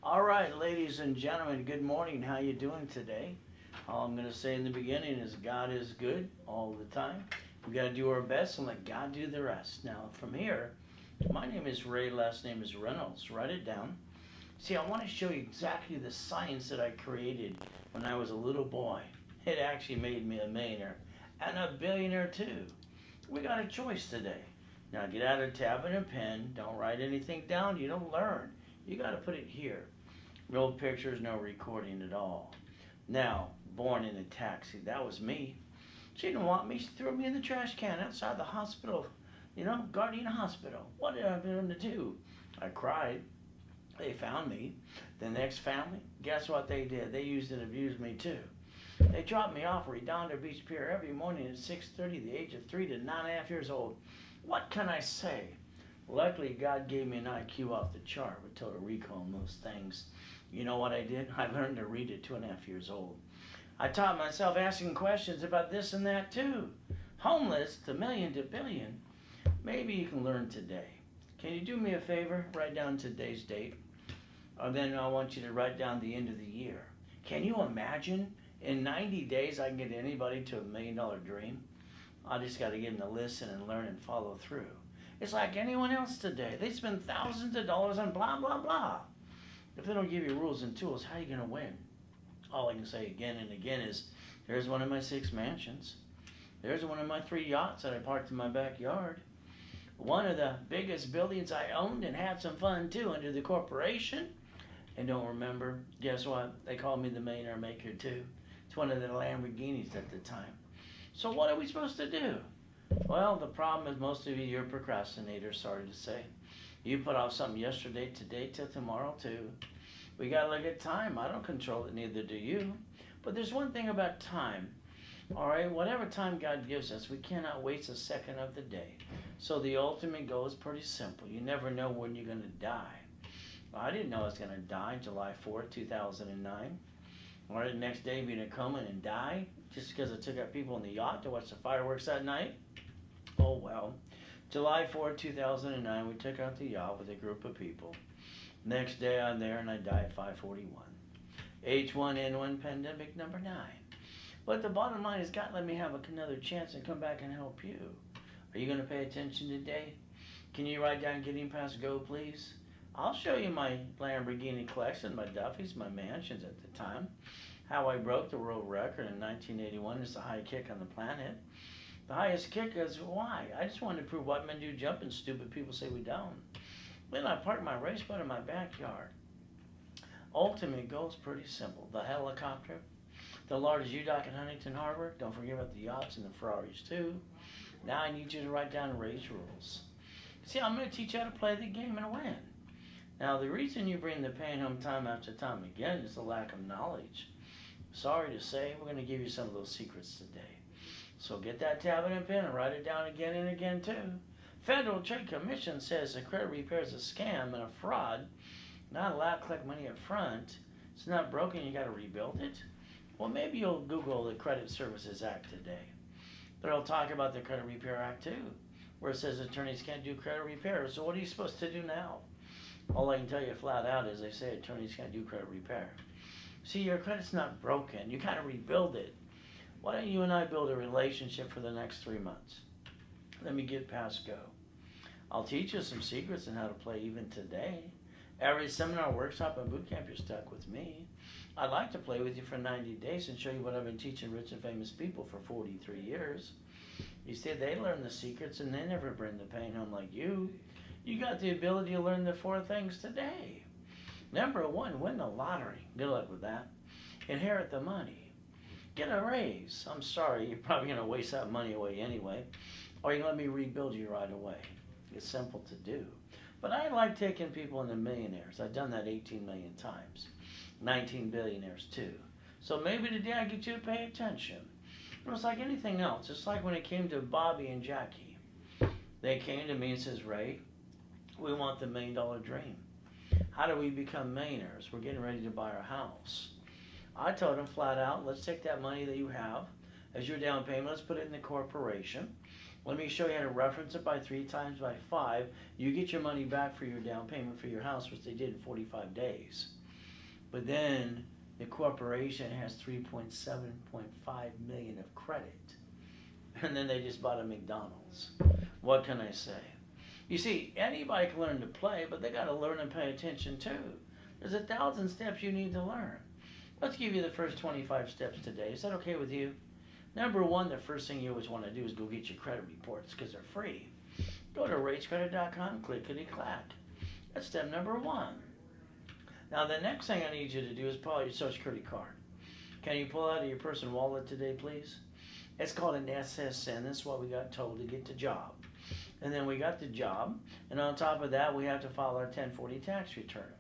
All right, ladies and gentlemen, good morning. How you doing today? All I'm going to say in the beginning is God is good all the time. We got to do our best and let God do the rest. Now, from here, my name is Ray, last name is Reynolds. Write it down. See, I want to show you exactly the science that I created when I was a little boy. It actually made me a millionaire and a billionaire too. We got a choice today. Now, get out a tab and a pen. Don't write anything down. You don't learn. You got to put it here. No pictures, no recording at all. Now, born in a taxi, that was me. She didn't want me. She threw me in the trash can outside the hospital, Gardena Hospital. What did I have to do? I cried. They found me. The next family, guess what they did? They used and abused me too. They dropped me off at Redondo Beach Pier every morning at 6:30, the age of 3 to 9.5 years old. What can I say? Luckily, God gave me an IQ off the chart with total recall and those things. You know what I did? I learned to read at 2.5 years old. I taught myself asking questions about this and that too. Homeless to million to billion. Maybe you can learn today. Can you do me a favor? Write down today's date. And then I want you to write down the end of the year. Can you imagine? In 90 days, I can get anybody to $1 million dream. I just got to get them to listen and learn and follow through. It's like anyone else today. They spend thousands of dollars on blah, blah, blah. If they don't give you rules and tools, how are you going to win? All I can say again and again is, there's one of my 6 mansions. There's one of my 3 yachts that I parked in my backyard. One of the biggest buildings I owned and had some fun too under the corporation. And don't remember, guess what? They called me the millionaire maker too. It's one of the Lamborghinis at the time. So what are we supposed to do? Well, the problem is most of you, you're procrastinators, sorry to say. You put off something yesterday, today, till tomorrow too. We got to look at time. I don't control it, neither do you. But there's one thing about time. All right, whatever time God gives us, we cannot waste a second of the day. So the ultimate goal is pretty simple. You never know when you're going to die. Well, I didn't know I was going to die July 4th, 2009. Or the next day be in a coma and die just because I took out people on the yacht to watch the fireworks that night. Oh well. July 4th, 2009, we took out the yacht with a group of people. Next day I'm there and I die at 5:41. H1N1 pandemic number 9. But the bottom line is God let me have another chance and come back and help you. Are you going to pay attention today? Can you write down getting past go, please? I'll show you my Lamborghini collection, my Duffys, my mansions at the time. How I broke the world record in 1981 is the high kick on the planet. The highest kick is why? I just wanted to prove what men do jumping. Stupid people say we don't. Then I parked my race boat in my backyard. Ultimate goal is pretty simple. The helicopter, the largest U-Dock in Huntington Harbor. Don't forget about the yachts and the Ferraris too. Now I need you to write down race rules. See, I'm going to teach you how to play the game and win. Now, the reason you bring the pain home time after time again is the lack of knowledge. Sorry to say, we're going to give you some of those secrets today. So get that tablet and pen and write it down again and again too. Federal Trade Commission says the credit repair is a scam and a fraud. Not allowed to collect money up front. It's not broken, you got to rebuild it. Well, maybe you'll Google the Credit Services Act today. But it'll talk about the Credit Repair Act too, where it says attorneys can't do credit repair. So what are you supposed to do now? All I can tell you flat out is they say attorneys can't do credit repair. See, your credit's not broken. You got to rebuild it. Why don't you and I build a relationship for the next 3 months? Let me get past go. I'll teach you some secrets on how to play even today. Every seminar, workshop, and boot camp, you're stuck with me. I'd like to play with you for 90 days and show you what I've been teaching rich and famous people for 43 years. You see, they learn the secrets and they never bring the pain home like you. You got the ability to learn the 4 things today. Number 1, win the lottery. Good luck with that. Inherit the money. Get a raise. I'm sorry, you're probably going to waste that money away anyway. Or you can let me rebuild you right away. It's simple to do. But I like taking people into millionaires. I've done that 18 million times. 19 billionaires too. So maybe today I get you to pay attention. It was like anything else. It's like when it came to Bobby and Jackie. They came to me and says, Ray, we want the $1 million dream. How do we become millionaires? We're getting ready to buy our house. I told them flat out, let's take that money that you have as your down payment, let's put it in the corporation. Let me show you how to reference it by 3 times by 5. You get your money back for your down payment for your house, which they did in 45 days. But then the corporation has 3.7.5 million of credit. And then they just bought a McDonald's. What can I say? You see, anybody can learn to play, but they got to learn and pay attention too. There's 1,000 steps you need to learn. Let's give you the first 25 steps today. Is that okay with you? Number one, the first thing you always want to do is go get your credit reports because they're free. Go to ratescredit.com, clickety-clack. That's step number one. Now, the next thing I need you to do is pull out your Social Security card. Can you pull out of your personal wallet today, please? It's called an SSN. That's what we got told to get the job. And then we got the job, and on top of that, we have to file our 1040 tax return.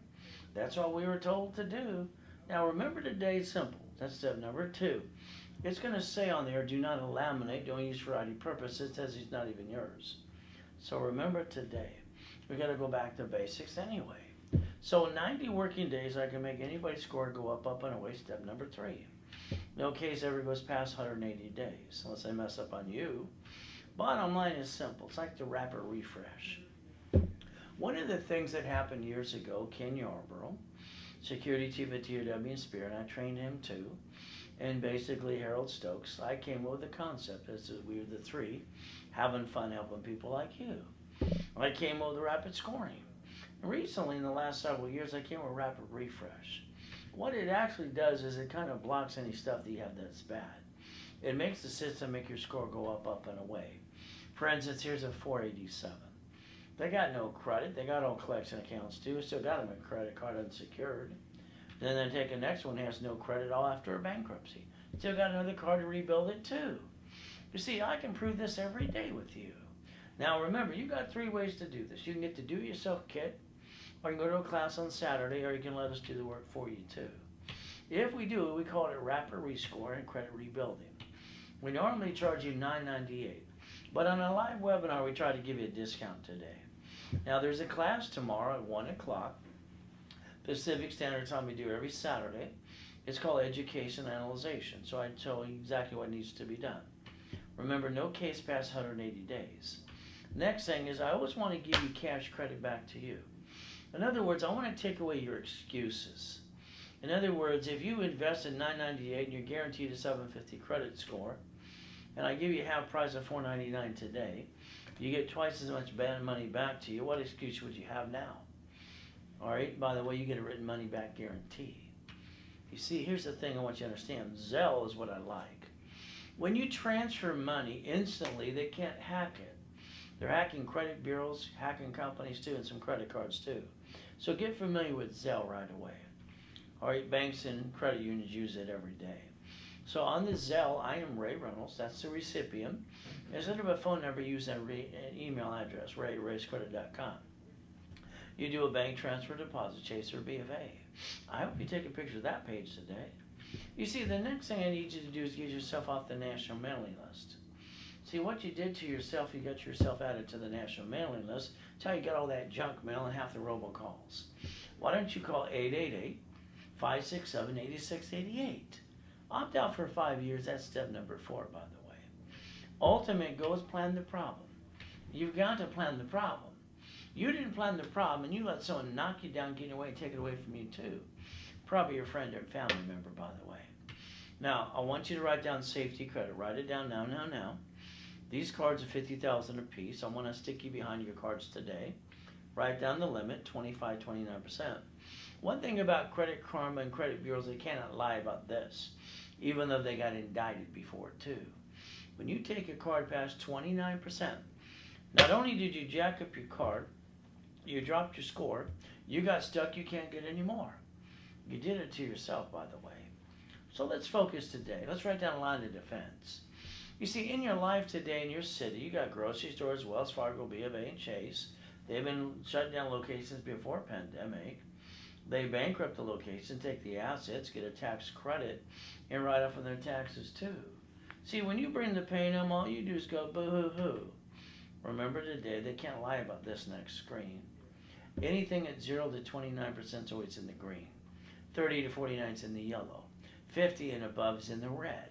That's what we were told to do. Now, remember, today is simple. That's step number two. It's going to say on there, do not laminate, don't use for ID purposes. It says it's not even yours. So remember today, we got to go back to basics anyway. So in 90 working days, I can make anybody's score go up, and away. Step number three. No case ever goes past 180 days, unless I mess up on you. Bottom line is simple. It's like the rapid refresh. One of the things that happened years ago, Ken Yarborough, security chief at TOW in Spirit, and I trained him too, and basically Harold Stokes, I came up with the concept. This is, we were the three, having fun helping people like you. I came up with rapid scoring. And recently, in the last several years, I came up with rapid refresh. What it actually does is it kind of blocks any stuff that you have that's bad. It makes the system make your score go up, and away. For instance, here's a 487. They got no credit. They got all collection accounts too. Still got them a credit card unsecured. Then they take the next one, has no credit, all after a bankruptcy. Still got another card to rebuild it too. You see, I can prove this every day with you. Now remember, you got three ways to do this. You can get the do-it-yourself kit, or you can go to a class on Saturday, or you can let us do the work for you too. If we do it, we call it rapid rescore and credit rebuilding. We normally charge you $9.98, but on a live webinar, we try to give you a discount today. Now, there's a class tomorrow at 1 o'clock, Pacific Standard Time. We do every Saturday. It's called Education Analyzation, so I tell you exactly what needs to be done. Remember, no case past 180 days. Next thing is I always want to give you cash credit back to you. In other words, I want to take away your excuses. In other words, if you invest in $9.98 and you're guaranteed a 750 credit score, and I give you half price of $4.99 today, you get twice as much bad money back to you. What excuse would you have now? All right, by the way, you get a written money back guarantee. You see, here's the thing I want you to understand. Zelle is what I like. When you transfer money instantly, they can't hack it. They're hacking credit bureaus, hacking companies too, and some credit cards too. So get familiar with Zelle right away. All right, banks and credit unions use it every day. So on the Zelle, I am Ray Reynolds. That's the recipient. Instead of a phone number, use an email address, ray@ratescredit.com. You do a bank transfer, deposit, Chase, or B of A. I hope you take a picture of that page today. You see, the next thing I need you to do is get yourself off the national mailing list. See, what you did to yourself, you got yourself added to the national mailing list. That's how you got all that junk mail and half the robocalls. Why don't you call 888-567-8688? Opt out for 5 years. That's step number 4, by the way. Ultimate goal is plan the problem. You've got to plan the problem. You didn't plan the problem, and you let someone knock you down, get away, and take it away from you too. Probably your friend or family member, by the way. Now, I want you to write down safety credit. Write it down now. These cards are $50,000 a piece. I want to stick you behind your cards today. Write down the limit, 25-29%. One thing about Credit Karma and credit bureaus, they cannot lie about this, even though they got indicted before too. When you take a card past 29%, not only did you jack up your card, you dropped your score, you got stuck, you can't get any more. You did it to yourself, by the way. So let's focus today. Let's write down a line of defense. You see, in your life today, in your city, you got grocery stores, Wells Fargo, B of A, and Chase. They've been shut down locations before pandemic. They bankrupt the location, take the assets, get a tax credit, and write off on their taxes too. See, when you bring the pain home, all you do is go boo-hoo-hoo. Remember today, they can't lie about this next screen. Anything at 0 to 29% is always in the green. 30 to 49 is in the yellow. 50 and above is in the red.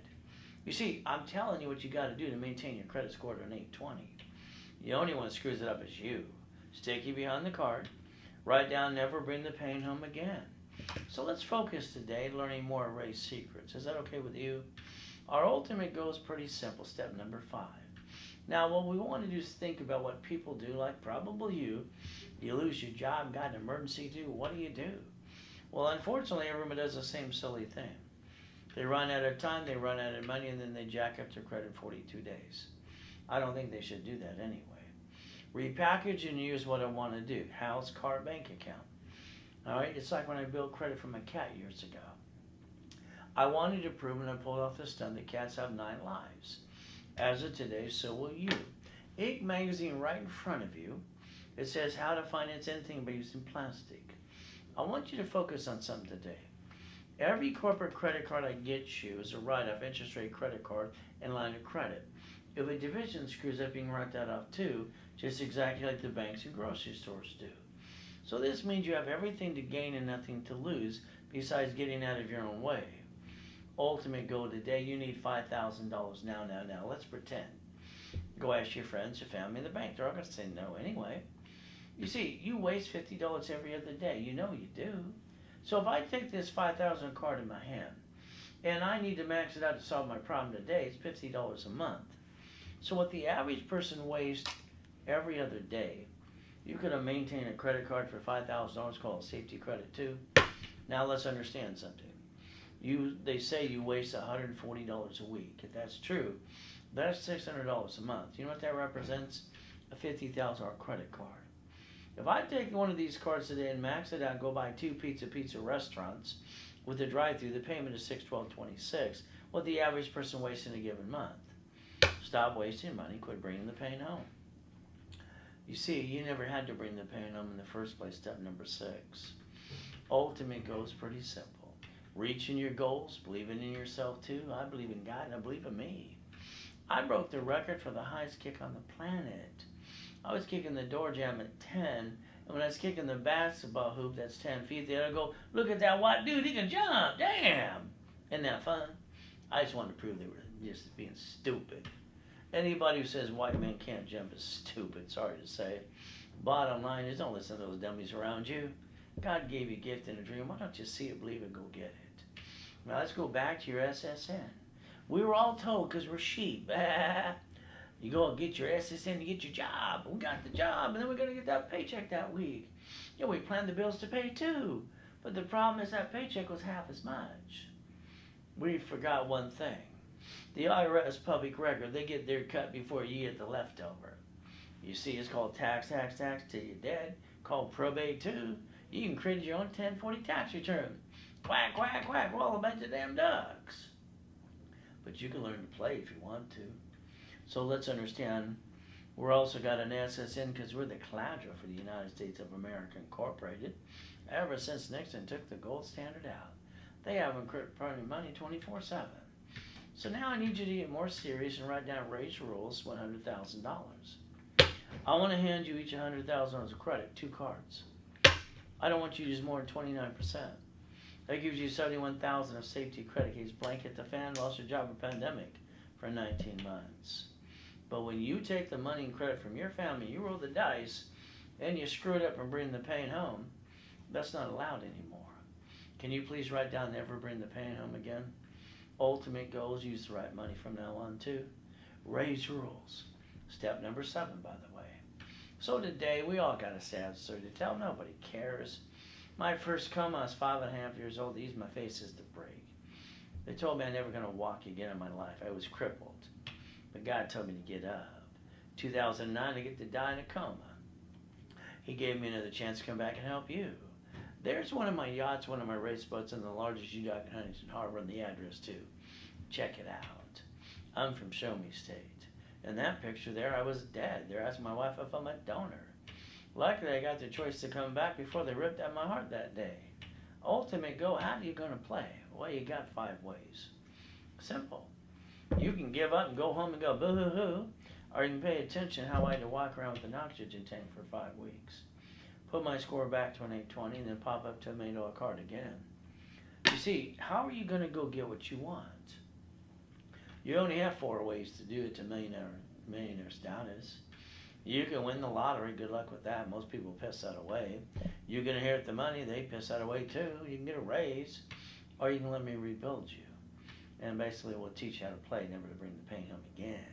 You see, I'm telling you what you got to do to maintain your credit score to an 820. The only one that screws it up is you. Stick you behind the card. Write down, never bring the pain home again. So let's focus today learning more race secrets. Is that okay with you? Our ultimate goal is pretty simple. Step number 5. Now, what we want to do is think about what people do, like probably you. You lose your job, got an emergency to do. What do? Well, unfortunately, everyone does the same silly thing. They run out of time, they run out of money, and then they jack up their credit in 42 days. I don't think they should do that anyway. Repackage and use what I want to do. House, car, bank account. All right, it's like when I built credit for my cat years ago. I wanted to prove, and I pulled off the stunt, that cats have 9 lives. As of today, so will you. Inc. magazine right in front of you. It says how to finance anything by using plastic. I want you to focus on something today. Every corporate credit card I get you is a write-off interest rate credit card and line of credit. If a division screws up, you can write that off too, just exactly like the banks and grocery stores do. So this means you have everything to gain and nothing to lose besides getting out of your own way. Ultimate goal today, you need $5,000 now. Let's pretend. Go ask your friends, your family, and the bank. They're all going to say no anyway. You see, you waste $50 every other day. You know you do. So if I take this $5,000 card in my hand, and I need to max it out to solve my problem today, it's $50 a month. So what the average person wastes every other day, you could have maintained a credit card for $5,000 called safety credit too. Now let's understand something. They say you waste $140 a week. If that's true, that's $600 a month. You know what that represents? A $50,000 credit card. If I take one of these cards today and max it out and go buy 2 pizza restaurants with a drive-through, the payment is $612.26. What the average person wastes in a given month. Stop wasting money. Quit bringing the pain home. You see, you never had to bring the pain home in the first place. Step number 6. Ultimate goal is pretty simple. Reaching your goals, believing in yourself too. I believe in God and I believe in me. I broke the record for the highest kick on the planet. I was kicking the door jam at 10, and when I was kicking the basketball hoop that's 10 feet, they'd go, look at that white dude, he can jump, damn. Isn't that fun? I just wanted to prove they were just being stupid. Anybody who says white men can't jump is stupid, sorry to say. Bottom line is, don't listen to those dummies around you. God gave you a gift and a dream. Why don't you see it, believe it, go get it? Now let's go back to your SSN. We were all told, because we're sheep, you go and get your SSN to get your job. We got the job, and then we're going to get that paycheck that week. Yeah, we planned the bills to pay too. But the problem is that paycheck was half as much. We forgot one thing. The IRS public record, they get their cut before you get the leftover. You see, it's called tax till you're dead. Called probate too. You can create your own 1040 tax return. Quack, quack, quack. We're all a bunch of damn ducks. But you can learn to play if you want to. So let's understand, we're also got an SSN because we're the collateral for the United States of America Incorporated. Ever since Nixon took the gold standard out, they haven't quit printing money 24/7. So now I need you to get more serious and write down Ray's rules, $100,000. I want to hand you each $100,000 of credit, 2 cards. I don't want you to use more than 29%. That gives you $71,000 of safety credit case blanket the fan, lost your job or pandemic for 19 months. But when you take the money and credit from your family, you roll the dice, and you screw it up and bring the pain home, that's not allowed anymore. Can you please write down never bring the pain home again? Ultimate goals, use the right money from now on too. Raise rules. Step number 7, by the way. So today, we all got a sad story to tell. Nobody cares. My first coma, I was 5.5 years old. They used my face as the break. They told me I'm never going to walk again in my life. I was crippled. But God told me to get up. 2009, I get to die in a coma. He gave me another chance to come back and help you. There's one of my yachts, one of my race boats, and the largest yacht in Huntington Harbor, and the address too. Check it out. I'm from Show Me State. In that picture there, I was dead. They're asking my wife if I'm a donor. Luckily, I got the choice to come back before they ripped out my heart that day. Ultimate goal, how are you going to play? Well, you got 5 ways. Simple. You can give up and go home and go boo-hoo-hoo, or you can pay attention how I had to walk around with an oxygen tank for 5 weeks. Put my score back to an 820 and then pop up to a $1 million card again. You see, how are you going to go get what you want? You only have 4 ways to do it to millionaire status. You can win the lottery. Good luck with that. Most people piss that away. You're going to inherit the money. They piss that away too. You can get a raise, or you can let me rebuild you. And basically we'll teach you how to play, never to bring the pain home again.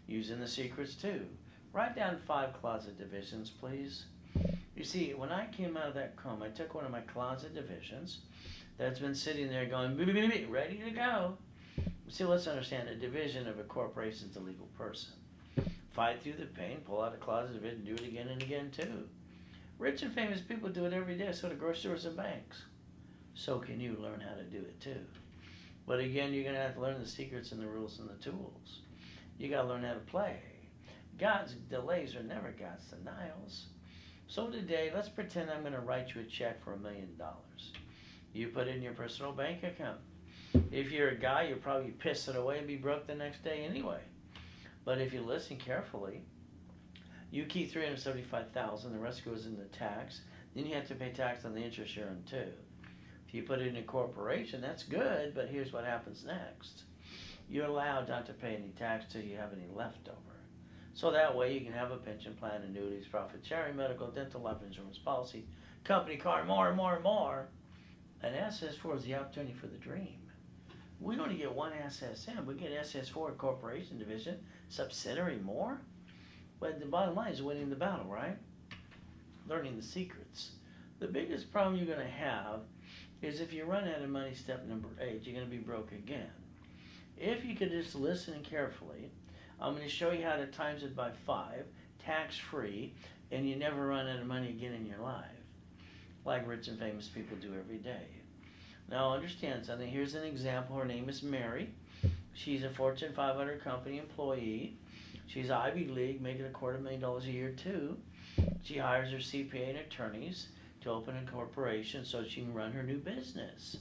Using the secrets too. Write down 5 closet divisions, please. You see, when I came out of that coma, I took one of my closet divisions that's been sitting there going, ready to go. See, let's understand, a division of a corporation is a legal person. Fight through the pain, pull out a closet division, do it again and again too. Rich and famous people do it every day, so do grocery stores and banks. So can you learn how to do it too. But again, you're going to have to learn the secrets and the rules and the tools. You got to learn how to play. God's delays are never God's denials. So today, let's pretend I'm going to write you a check for $1 million. You put it in your personal bank account. If you're a guy, you'll probably piss it away and be broke the next day anyway. But if you listen carefully, you keep $375,000, the rest goes into tax. Then you have to pay tax on the interest you're in too. If you put it in a corporation, that's good, but here's what happens next. You're allowed not to pay any tax till you have any left over. So that way you can have a pension plan, annuities, profit sharing, medical, dental, life insurance policy, company car, more and more and more. And SS4 is the opportunity for the dream. We only get one SSM. We get SS4 corporation division, subsidiary more. But the bottom line is winning the battle, right? Learning the secrets. The biggest problem you're going to have is if you run out of money, step number 8, you're going to be broke again. If you could just listen carefully, I'm going to show you how to times it by 5, tax-free, and you never run out of money again in your life, like rich and famous people do every day. Now understand something. Here's an example. Her name is Mary. She's a Fortune 500 company employee. She's Ivy League, making $250,000 a year too. She hires her CPA and attorneys to open a corporation so she can run her new business.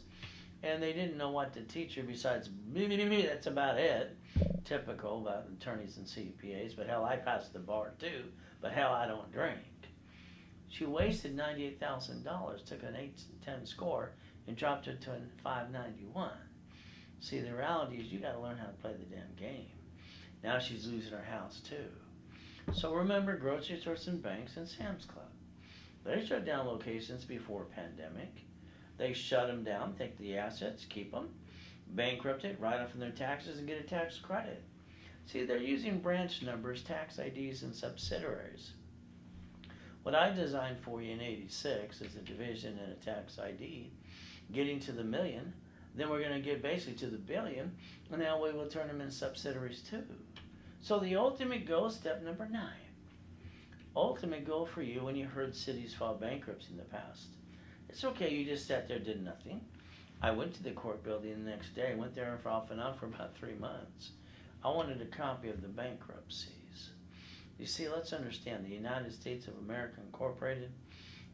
And they didn't know what to teach her besides that's about it. Typical about attorneys and CPAs, but hell, I passed the bar too, but hell, I don't drink. She wasted $98,000, took an 810 score, and dropped it to a 591. See, the reality is you got to learn how to play the damn game. Now she's losing her house too. So remember grocery stores and banks and Sam's Club. They shut down locations before pandemic. They shut them down, take the assets, keep them, bankrupt it, write off on their taxes, and get a tax credit. See, they're using branch numbers, tax IDs, and subsidiaries. What I designed for you in '86 is a division and a tax ID, getting to the million. Then we're going to get basically to the billion, and that way we'll turn them into subsidiaries too. So the ultimate goal is step number 9. Ultimate goal for you when you heard cities file bankruptcy in the past. It's okay, you just sat there, did nothing. I went to the court building the next day, went there for off and on for about 3 months. I wanted a copy of the bankruptcies. You see, let's understand, the United States of America Incorporated,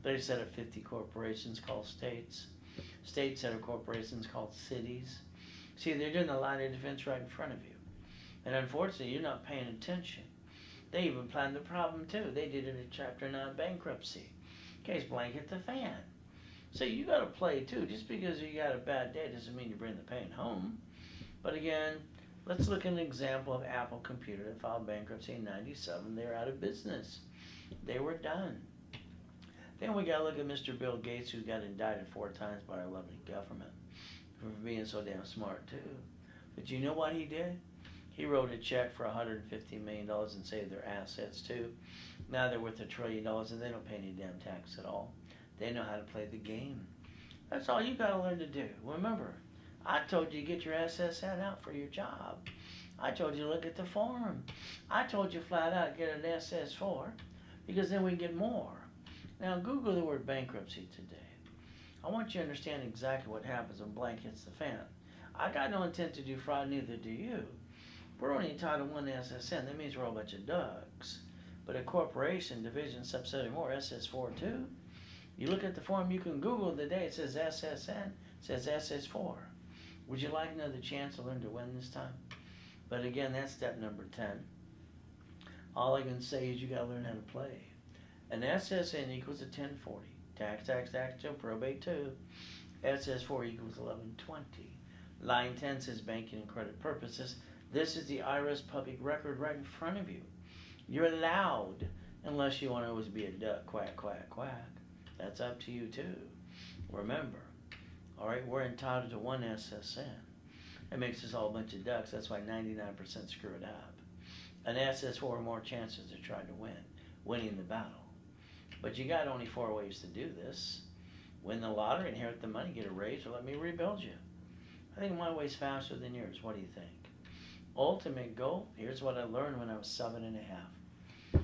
they set up 50 corporations called states. States set up corporations called cities. See, they're doing the line of defense right in front of you. And unfortunately, you're not paying attention. They even planned the problem too. They did it in Chapter 9 bankruptcy. Case blanket the fan. So you got to play too. Just because you got a bad day doesn't mean you bring the pain home. But again, let's look at an example of Apple Computer that filed bankruptcy in '97. They were out of business. They were done. Then we got to look at Mr. Bill Gates, who got indicted 4 times by our lovely government for being so damn smart too. But you know what he did? He wrote a check for $150 million and saved their assets too. Now they're worth $1 trillion and they don't pay any damn tax at all. They know how to play the game. That's all you got to learn to do. Remember, I told you to get your SSN out for your job. I told you to look at the form. I told you flat out get an SS4 because then we get more. Now Google the word bankruptcy today. I want you to understand exactly what happens when blank hits the fan. I got no intent to do fraud, neither do you. We're only entitled to 1 SSN. That means we're all a bunch of ducks. But a corporation, division, subsidiary, more, SS4 too. You look at the form, you can Google the day, it says SSN, it says SS4. Would you like another chance to learn to win this time? But again, that's step number 10. All I can say is you got to learn how to play. An SSN equals a 1040. Tax, tax, tax, till probate 2. SS4 equals 1120. Line 10 says banking and credit purposes. This is the IRS public record right in front of you. You're allowed, unless you want to always be a duck, quack, quack, quack. That's up to you too. Remember, all right, we're entitled to one SSN. That makes us all a bunch of ducks. That's why 99% screw it up. An S has 4 more chances to try to winning the battle. But you got only 4 ways to do this. Win the lottery, inherit the money, get a raise, or let me rebuild you. I think my way's faster than yours. What do you think? Ultimate goal, here's what I learned when I was 7.5.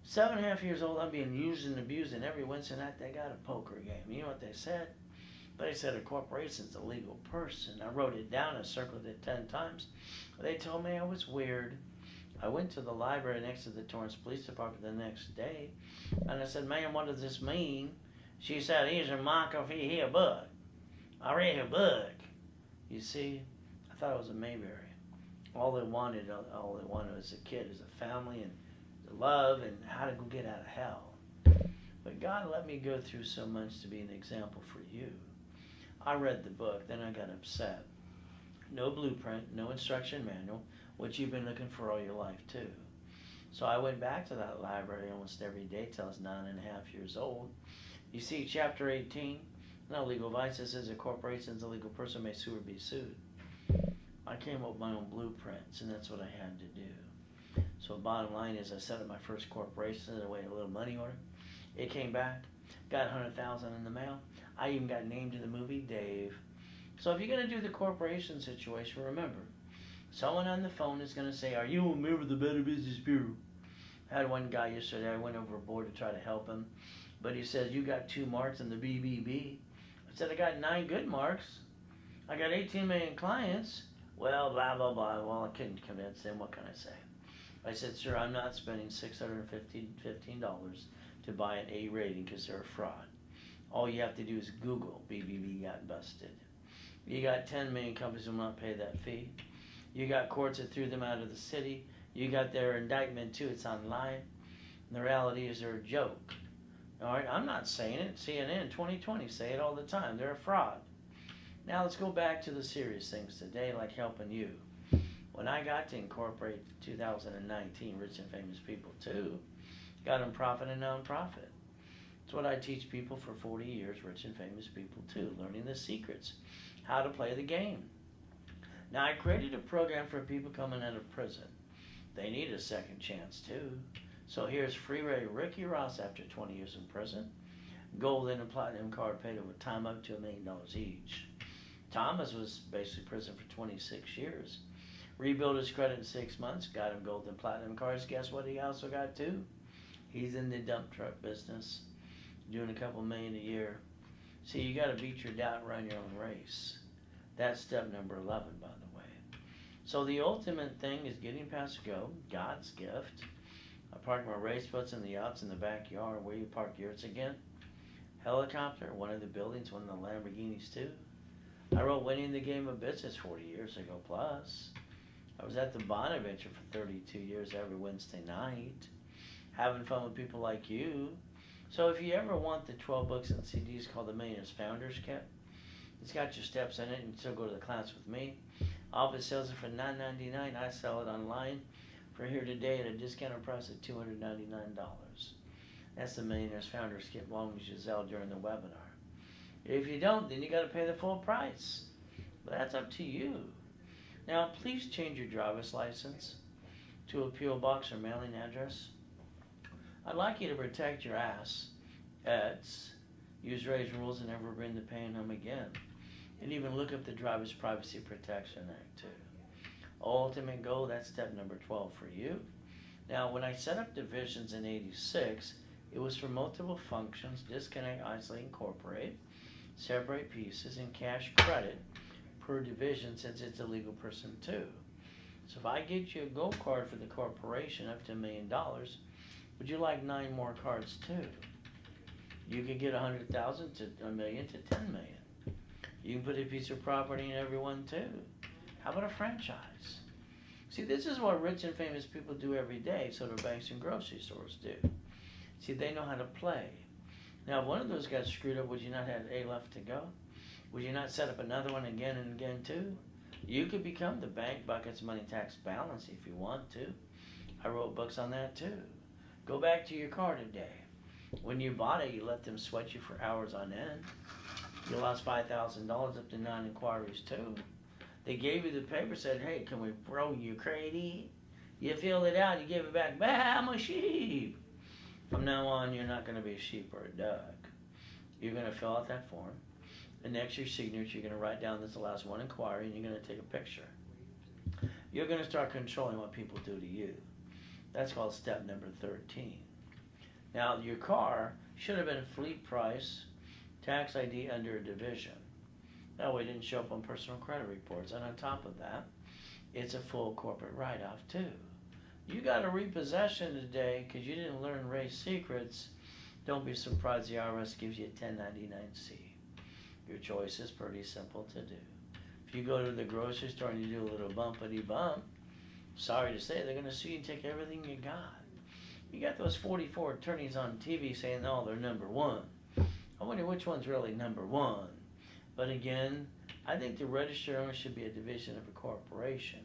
7.5 years old, I'm being used and abused, and every Wednesday night they got a poker game. You know what they said? They said a corporation's a legal person. I wrote it down, I circled it 10 times. They told me I was weird. I went to the library next to the Torrance Police Department the next day, and I said, ma'am, what does this mean? She said, he's a Michael, he a book. I read a book. You see, I thought it was a Mayberry. All they wanted as a kid is a family and love and how to go get out of hell. But God let me go through so much to be an example for you. I read the book, then I got upset. No blueprint, no instruction manual, which you've been looking for all your life too. So I went back to that library almost every day till I was 9.5 years old. You see, chapter 18, no legal advice, it says a corporation is a legal person may sue or be sued. I came up with my own blueprints, and that's what I had to do. So bottom line is I set up my first corporation, I waited a little money order. It came back, got $100,000 in the mail. I even got named in the movie Dave. So if you're going to do the corporation situation, remember, someone on the phone is going to say, are you a member of the Better Business Bureau? I had one guy yesterday, I went overboard to try to help him, but he says, you got 2 marks in the BBB. I said, I got 9 good marks. I got 18 million clients. Well, blah, blah, blah. Well, I couldn't convince him. What can I say? I said, sir, I'm not spending $615 to buy an A rating because they're a fraud. All you have to do is Google BBB got busted. You got 10 million companies who will not pay that fee. You got courts that threw them out of the city. You got their indictment too. It's online. And the reality is they're a joke. All right, I'm not saying it. CNN 2020 say it all the time. They're a fraud. Now let's go back to the serious things today, like helping you. When I got to incorporate 2019 Rich and Famous People too, got them profit and nonprofit. It's what I teach people for 40 years, Rich and Famous People too, learning the secrets, how to play the game. Now I created a program for people coming out of prison. They need a second chance too. So here's Freeway Ricky Ross after 20 years in prison. Golden and platinum card paid over time up to $1 million each. Thomas was basically in prison for 26 years. Rebuilt his credit in 6 months, got him gold and platinum cards. Guess what he also got too? He's in the dump truck business, doing a couple million a year. See, you got to beat your doubt and run your own race. That's step number 11, by the way. So the ultimate thing is getting past go, God's gift. I park my race boats in the yachts in the backyard. Where you park yours again? Helicopter, one of the buildings, one of the Lamborghinis too. I wrote Winning the Game of Business 40 years ago plus. I was at the Bonaventure for 32 years every Wednesday night, having fun with people like you. So if you ever want the 12 books and CDs called the Millionaire's Founders Kit, it's got your steps in it, and you still go to the class with me. Office sells it for $9.99. I sell it online for here today at a discounted price of $299. That's the Millionaire's Founders Kit, as long as you sell during the webinar. If you don't, then you got to pay the full price. But that's up to you. Now, please change your driver's license to a P.O. box or mailing address. I'd like you to protect your ass. Use Ray's rules and never bring the pain home again. And even look up the Driver's Privacy Protection Act too. Ultimate goal, that's step number 12 for you. Now, when I set up divisions in '86, it was for multiple functions: disconnect, isolate, incorporate, separate pieces, and cash credit per division, since it's a legal person too. So if I get you a gold card for the corporation up to $1 million, would you like 9 more cards too? You could get 100,000 to $1 million to 10 million. You can put a piece of property in every one too. How about a franchise? See, this is what rich and famous people do every day, so do banks and grocery stores do. See, they know how to play. Now, if one of those got screwed up, would you not have A left to go? Would you not set up another one again and again too? You could become the bank bucket's money tax balance if you want to. I wrote books on that too. Go back to your car today. When you bought it, you let them sweat you for hours on end. You lost $5,000 up to non-inquiries too. They gave you the paper, said, hey, can we throw you crazy? You filled it out, you gave it back, bah, I'm a sheep. From now on, you're not going to be a sheep or a duck. You're going to fill out that form. And next to your signature, you're going to write down this is the last one inquiry, and you're going to take a picture. You're going to start controlling what people do to you. That's called step number 13. Now, your car should have been fleet price, tax ID under a division. That way it didn't show up on personal credit reports. And on top of that, it's a full corporate write-off too. You got a repossession today because you didn't learn race secrets. Don't be surprised the IRS gives you a 1099-C. Your choice is pretty simple to do. If you go to the grocery store and you do a little bumpity bump, sorry to say, they're going to sue you and take everything you got. You got those 44 attorneys on TV saying, oh, they're number one. I wonder which one's really number one. But again, I think the registered owner should be a division of a corporation.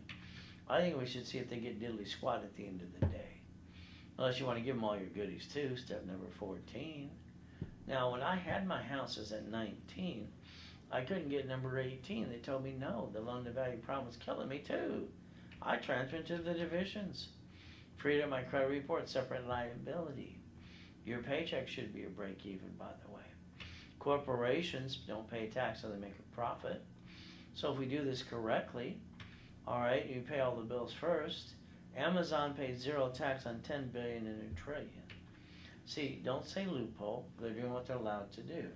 I think we should see if they get diddly squat at the end of the day. Unless you want to give them all your goodies too, step number 14. Now, when I had my houses at 19, I couldn't get number 18. They told me no, the loan to value problem was killing me too. I transferred to the divisions. Freed up my credit report, separate liability. Your paycheck should be a break even, by the way. Corporations don't pay tax so they make a profit. So if we do this correctly, all right, you pay all the bills first. Amazon pays zero tax on 10 billion and a trillion. See, don't say loophole. They're doing what they're allowed to do.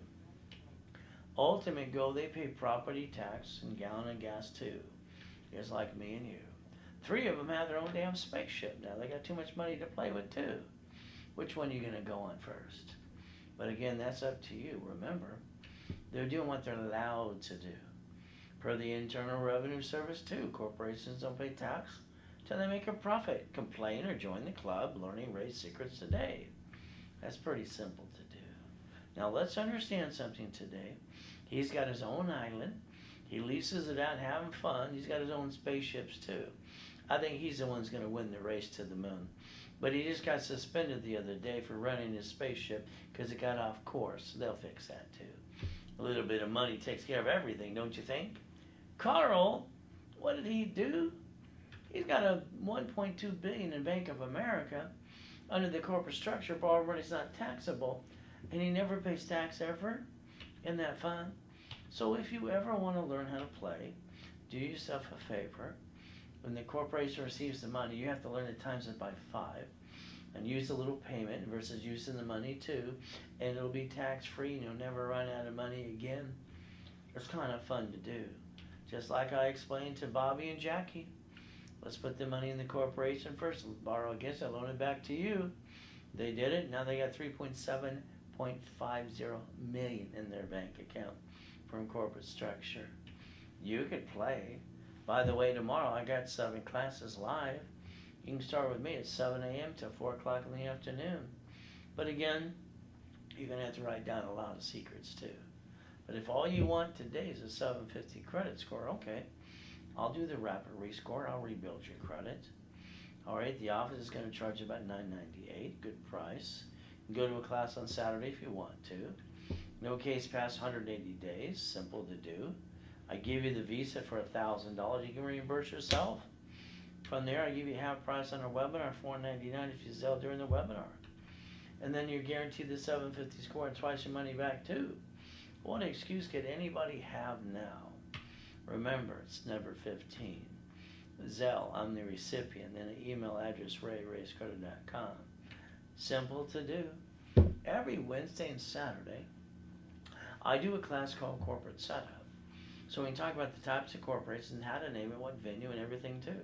Ultimate goal, they pay property tax and gallon of gas too. Just like me and you. 3 of them have their own damn spaceship now. They got too much money to play with too. Which one are you going to go on first? But again, that's up to you. Remember, they're doing what they're allowed to do. Per the Internal Revenue Service too, corporations don't pay tax till they make a profit. Complain or join the club, learning race secrets today. That's pretty simple to do. Now let's understand something today. He's got his own island. He leases it out, having fun. He's got his own spaceships too. I think he's the one who's going to win the race to the moon. But he just got suspended the other day for running his spaceship because it got off course. They'll fix that too. A little bit of money takes care of everything, don't you think? Carl, what did he do? He's got a $1.2 billion in Bank of America under the corporate structure, borrowed money's not taxable, and he never pays tax ever in that fund. So if you ever want to learn how to play, do yourself a favor. When the corporation receives the money, you have to learn to times it by 5 and use a little payment versus using the money too, and it'll be tax-free and you'll never run out of money again. It's kind of fun to do. Just like I explained to Bobby and Jackie. Let's put the money in the corporation first, borrow against it, loan it back to you. They did it. Now they got $3.750 million in their bank account from corporate structure. You could play. By the way, tomorrow I got 7 classes live. You can start with me at 7 a.m. till 4 o'clock in the afternoon. But again, you're going to have to write down a lot of secrets too. But if all you want today is a 750 credit score, okay, I'll do the rapid rescore. I'll rebuild your credit. All right, the office is going to charge you about $9.98, good price. You can go to a class on Saturday if you want to. No case past 180 days, simple to do. I give you the visa for $1,000. You can reimburse yourself. From there, I give you half price on our webinar, $4.99 if you sell during the webinar. And then you're guaranteed the 750 score and twice your money back too. What excuse could anybody have now? Remember, it's number 15. Zelle, I'm the recipient, and an email address, ray@racecredit.com. Simple to do. Every Wednesday and Saturday, I do a class called Corporate Setup. So we can talk about the types of corporations and how to name it, what venue, and everything too.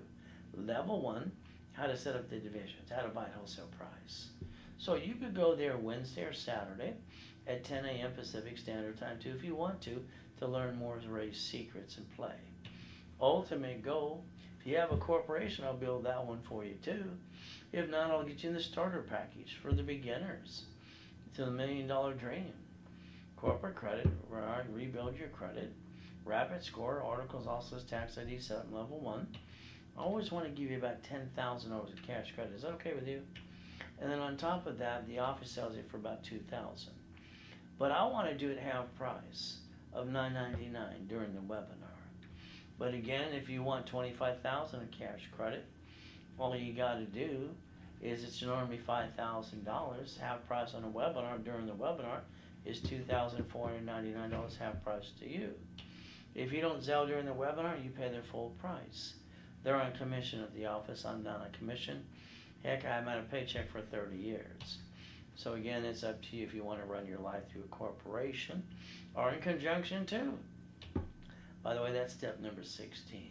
Level 1, how to set up the divisions, how to buy at wholesale price. So you could go there Wednesday or Saturday at 10 a.m. Pacific Standard Time too if you want to learn more race secrets and play. Ultimate goal, if you have a corporation, I'll build that one for you too. If not, I'll get you in the starter package for the beginners to the $1 million dream. Corporate credit, where I rebuild your credit. Rapid score, articles also says tax ID set up level 1. I always want to give you about $10,000 of cash credit. Is that okay with you? And then on top of that, the office sells it for about $2,000. But I want to do it half price of $9.99 during the webinar. But again, if you want $25,000 in cash credit, all you got to do is it's normally $5,000. Half price on a webinar during the webinar is $2,499 half price to you. If you don't Zelle during the webinar, you pay their full price. They're on commission at the office. I'm not on commission. Heck, I'm on a paycheck for 30 years. So again, it's up to you if you want to run your life through a corporation or in conjunction too. By the way, that's step number 16.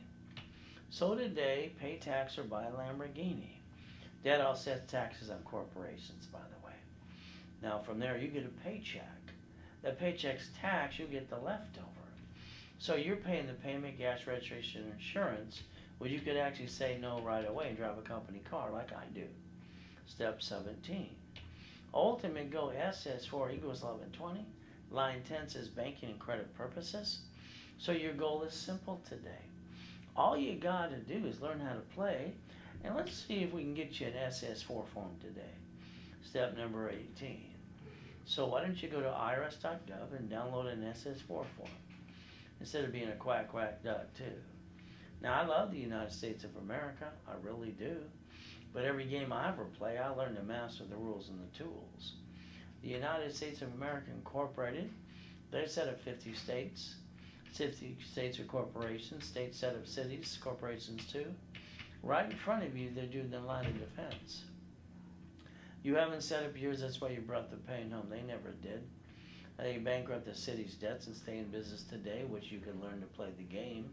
So today, pay tax or buy a Lamborghini. That offsets taxes on corporations, by the way. Now from there, you get a paycheck. That paycheck's tax, you get the leftover. So you're paying the payment, gas, registration, and insurance, well, you could actually say no right away and drive a company car like I do. Step 17. Ultimate Go SS4 equals 1120. Line 10 says banking and credit purposes. So your goal is simple today. All you got to do is learn how to play, and let's see if we can get you an SS4 form today. Step number 18. So why don't you go to irs.gov and download an SS4 form instead of being a quack duck too. Now I love the United States of America, I really do. But every game I ever play, I learn to master the rules and the tools. The United States of America Incorporated, they set up 50 states. 50 states are corporations. States set up cities, corporations too. Right in front of you, they're doing the line of defense. You haven't set up yours, that's why you brought the pain home. They never did. They bankrupt the city's debts and stay in business today, which you can learn to play the game.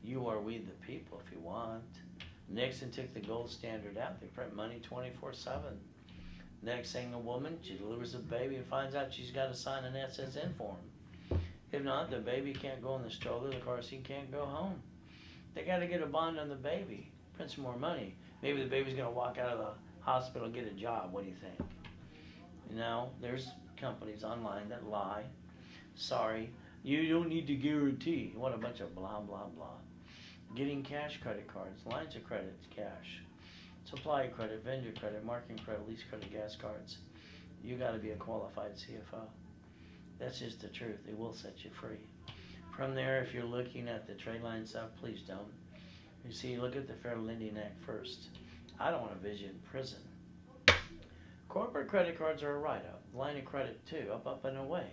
You are we the people if you want. Nixon took the gold standard out. They print money 24/7. Next thing, a woman, she delivers a baby and finds out she's got to sign an SSN form. If not, the baby can't go in the stroller, the car seat can't go home. They got to get a bond on the baby, print some more money. Maybe the baby's going to walk out of the hospital and get a job. What do you think? You know, there's companies online that lie. Sorry, you don't need to guarantee. What a bunch of blah, blah, blah. Getting cash credit cards, lines of credit, cash, supply credit, vendor credit, marketing credit, lease credit, gas cards. You got to be a qualified CFO. That's just the truth. It will set you free. From there, if you're looking at the trade line stuff, please don't. You see, look at the Fair Lending Act first. I don't want to visit in prison. Corporate credit cards are a write-up. Line of credit too, up and away.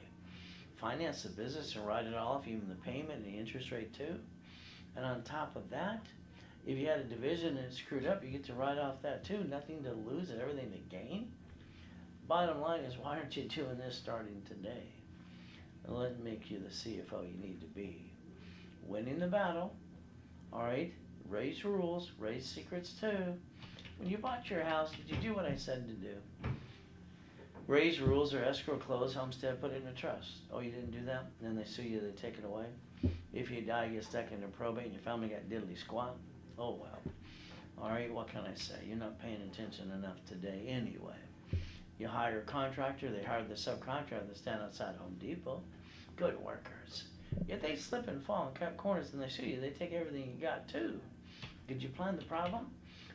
Finance the business and write it off, even the payment and the interest rate too. And on top of that, if you had a division and it screwed up, you get to write off that too. Nothing to lose and everything to gain. Bottom line is, why aren't you doing this starting today? And let me make you the CFO you need to be. Winning the battle, all right? Raise rules, raise secrets too. When you bought your house, did you do what I said to do? Raise rules or escrow, close, homestead, put it in a trust. Oh, you didn't do that? Then they sue you, they take it away. If you die, you get stuck into probate and your family got diddly squat. Oh well. All right, what can I say? You're not paying attention enough today anyway. You hire a contractor, they hire the subcontractor that stand outside Home Depot. Good workers. If they slip and fall and cut corners and they sue you, they take everything you got too. Did you plan the problem?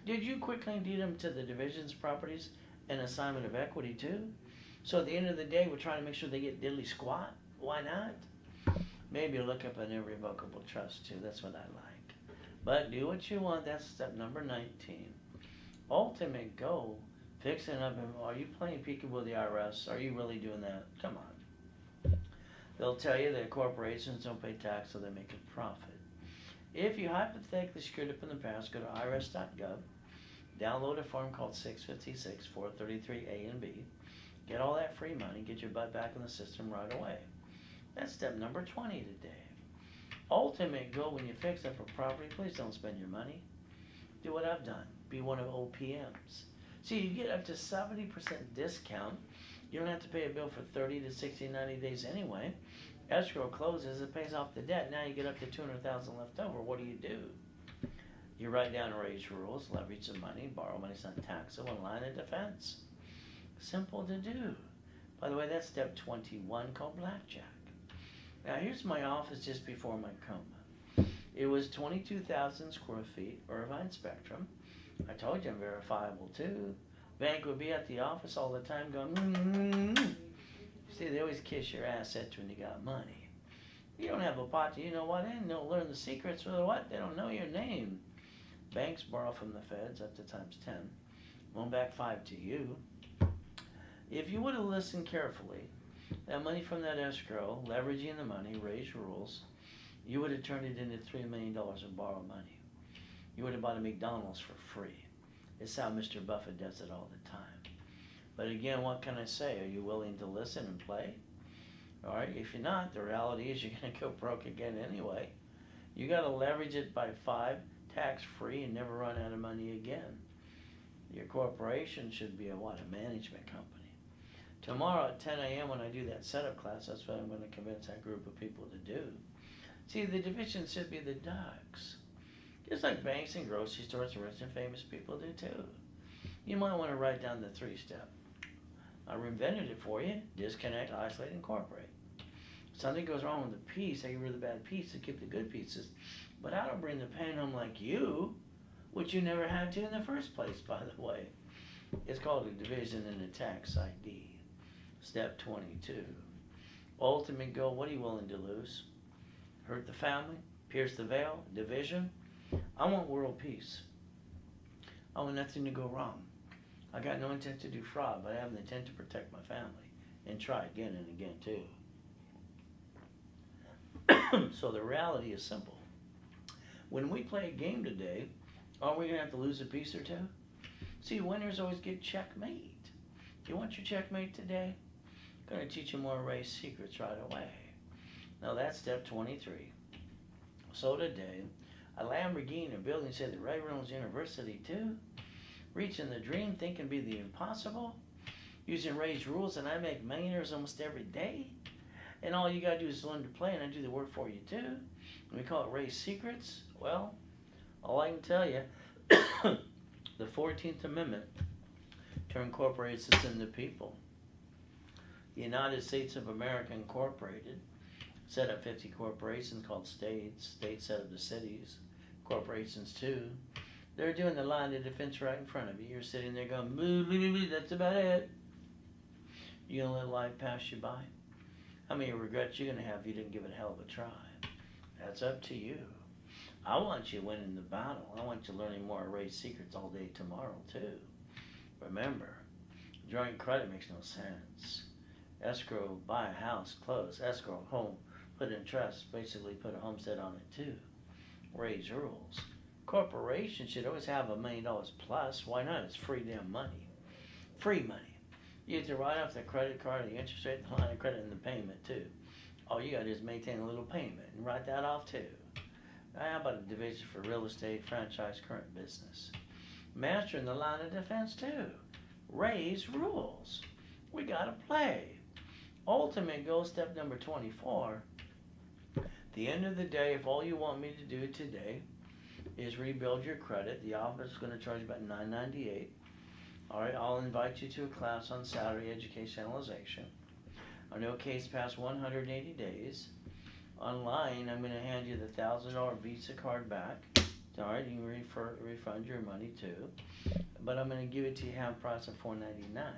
Did you quickly deed them to the divisions properties and assignment of equity too? So at the end of the day, we're trying to make sure they get diddly squat. Why not? Maybe look up an irrevocable trust too. That's what I like. But do what you want. That's step number 19. Ultimate goal. Fixing up. Are you playing peekaboo with the IRS? Are you really doing that? Come on. They'll tell you that corporations don't pay tax, so they make a profit. If you hypothetically screwed up in the past, go to irs.gov, download a form called 656 433A and B, get all that free money, get your butt back in the system right away. That's step number 20 today. Ultimate goal when you fix up a property, please don't spend your money. Do what I've done. Be one of OPMs. See, you get up to 70% discount. You don't have to pay a bill for 30 to 60, 90 days anyway. Escrow closes, it pays off the debt. Now you get up to $200,000 left over. What do? You write down raise rules, leverage some money, borrow money, it's not taxable, and line of defense. Simple to do. By the way, that's step 21 called blackjack. Now here's my office just before my coma. It was 22,000 square feet, Irvine Spectrum. I told you I'm verifiable too. Bank would be at the office all the time going, mm-hmm. See, they always kiss your assets when you got money. You don't have a pot, you know what? And they'll learn the secrets for the what? They don't know your name. Banks borrow from the feds up to times 10. Loan back 5 to you. If you would have listened carefully, that money from that escrow, leveraging the money, raised rules, you would have turned it into $3 million of borrowed money. You would have bought a McDonald's for free. It's how Mr. Buffett does it all the time. But again, what can I say? Are you willing to listen and play? All right, if you're not, the reality is you're going to go broke again anyway. You got to leverage it by 5, tax-free, and never run out of money again. Your corporation should be a management company. Tomorrow at 10 a.m. when I do that setup class, that's what I'm going to convince that group of people to do. See, the division should be the ducks. Just like banks and grocery stores, rich and famous people do too. You might want to write down the 3-step. I reinvented it for you. Disconnect, isolate, incorporate. If something goes wrong with the piece, I get rid of the bad piece to keep the good pieces. But I don't bring the pain home like you, which you never had to in the first place, by the way. It's called a division and a tax ID. Step 22. Ultimate goal, what are you willing to lose? Hurt the family? Pierce the veil? Division? I want world peace. I want nothing to go wrong. I got no intent to do fraud, but I have the intent to protect my family and try again and again too. So the reality is simple. When we play a game today, aren't we going to have to lose a piece or two? See, winners always get checkmate. You want your checkmate today? I'm going to teach you more race secrets right away. Now that's step 23. So today, a Lamborghini, a building said that Reynolds University too. Reaching the dream, thinking be the impossible. Using raised rules, and I make millionaires almost every day. And all you got to do is learn to play, and I do the work for you too. And we call it race secrets. Well, all I can tell you, the 14th Amendment to incorporate us in the people. The United States of America Incorporated set up 50 corporations called states. States set up the cities. Corporations too. They're doing the line of defense right in front of you. You're sitting there going, boo, boo, boo, boo, that's about it. You gonna let life pass you by? How many regrets you're gonna have if you didn't give it a hell of a try? That's up to you. I want you winning the battle. I want you learning more race secrets all day tomorrow too. Remember, drawing credit makes no sense. Escrow, buy a house, close. Escrow, home, put in trust, basically put a homestead on it too. Raise rules. Corporations should always have $1 million plus. Why not? It's free damn money. Free money. You have to write off the credit card, the interest rate, the line of credit, and the payment too. All you got to do is maintain a little payment and write that off too. How about a division for real estate, franchise, current business? Mastering the line of defense too. Raise rules. We got to play. Ultimate goal, step number 24. At the end of the day, if all you want me to do today is rebuild your credit, the office is going to charge about $9.98. All right, I'll invite you to a class on Saturday, education analyzation. I know case past 180 days. Online, I'm going to hand you the $1,000 Visa card back. All right, you can refund your money too. But I'm going to give it to you half price of $4.99.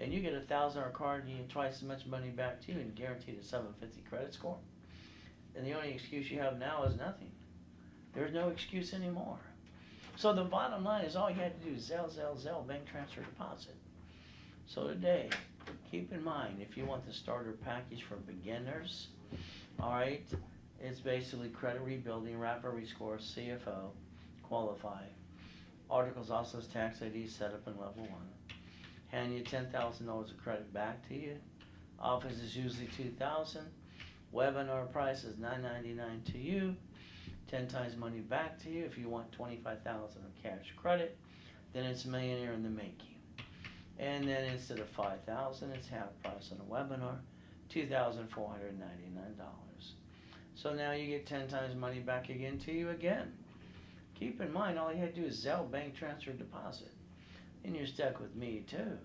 And you get a $1,000 card and you get twice as much money back to you and guaranteed a 750 credit score. And the only excuse you have now is nothing. There's no excuse anymore. So the bottom line is all you have to do is Zelle, bank transfer, deposit. So today, keep in mind, if you want the starter package for beginners, all right, it's basically credit rebuilding, rapid rescore, CFO, qualify. Articles also has tax ID set up in level 1. Hand you $10,000 of credit back to you. Office is usually $2,000. Webinar price is $9.99 to you. 10 times money back to you. If you want $25,000 of cash credit, then it's millionaire in the making. And then instead of $5,000, it's half price on a webinar, $2,499. So now you get 10 times money back again to you again. Keep in mind, all you have to do is Zelle, bank transfer, deposit. And you're stuck with me too.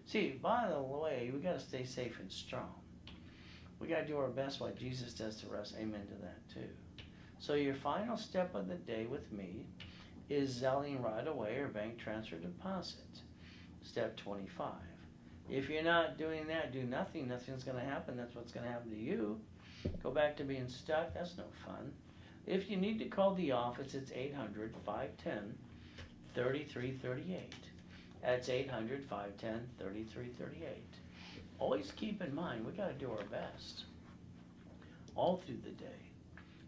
See, by the way, we got to stay safe and strong. We got to do our best like Jesus does to us. Amen to that too. So your final step of the day with me is Zelling right away or bank transfer deposit. Step 25. If you're not doing that, do nothing. Nothing's going to happen. That's what's going to happen to you. Go back to being stuck. That's no fun. If you need to call the office, it's 800-510-3338. That's 800-510-3338. Always keep in mind, we got to do our best all through the day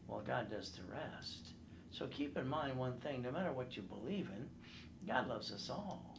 while God does the rest. So keep in mind one thing, no matter what you believe in, God loves us all.